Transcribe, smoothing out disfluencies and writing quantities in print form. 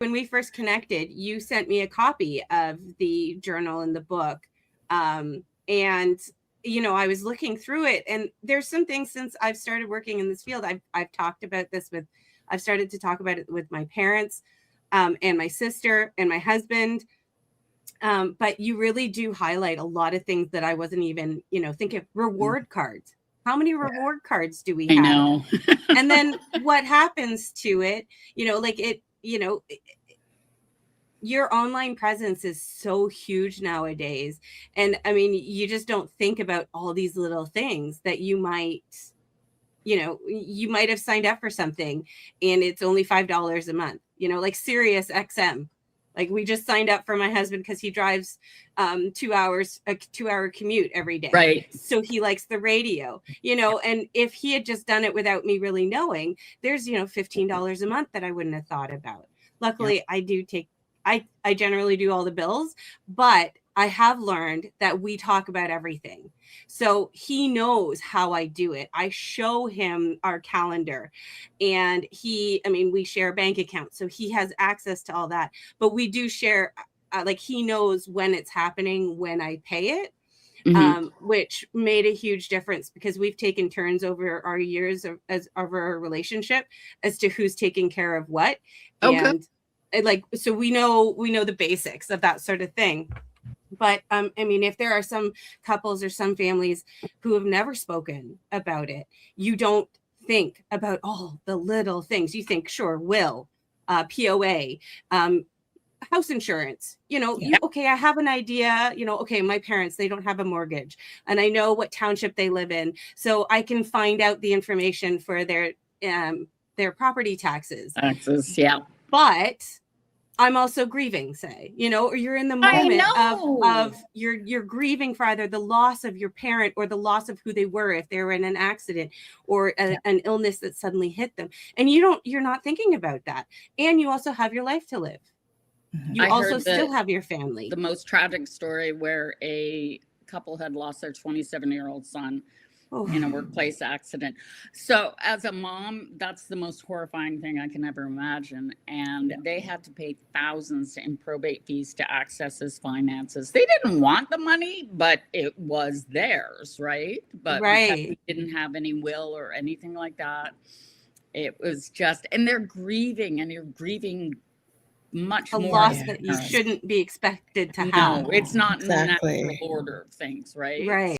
when we first connected, you sent me a copy of the journal and the book. And, you know, I was looking through it, and there's some things since I've started working in this field. I've talked about this I've started to talk about it with my parents, and my sister and my husband. But you really do highlight a lot of things that I wasn't even, you know, thinking. Reward cards. How many reward cards do we have? I know. And then what happens to it, you know, like it, you know, your online presence is so huge nowadays. And I mean, you just don't think about all these little things that you might, you know, you might have signed up for something and it's only $5 a month, you know, like Sirius XM. Like we just signed up for my husband because he drives 2 hours, a 2-hour commute every day. Right. So he likes the radio, you know, and if he had just done it without me really knowing, there's, you know, $15 a month that I wouldn't have thought about. Luckily, I generally do all the bills, but I have learned that we talk about everything. So he knows how I do it. I show him our calendar, and we share bank accounts. So he has access to all that, but we do share, like he knows when it's happening, when I pay it. Which made a huge difference because we've taken turns over our years of our relationship as to who's taking care of what. And like, so we know the basics of that sort of thing. But I mean, if there are some couples or some families who have never spoken about it, you don't think about all the little things. You think, sure, will, POA, house insurance, you know, okay, I have an idea, you know, okay, my parents, they don't have a mortgage and I know what township they live in. So I can find out the information for their property taxes. But I'm also grieving, say, you know, or you're in the moment of you're grieving for either the loss of your parent or the loss of who they were if they were in an accident or an illness that suddenly hit them. And you're not thinking about that. And you also have your life to live. You also still have your family. The most tragic story where a couple had lost their 27-year-old son in a workplace accident. So as a mom, that's the most horrifying thing I can ever imagine. And they had to pay thousands in probate fees to access his finances. They didn't want the money, but it was theirs, right? But because we didn't have any will or anything like that, it was just, and they're grieving, and you're grieving much more. A loss that you shouldn't be expected to have. No, it's not in the natural order of things, right? Right.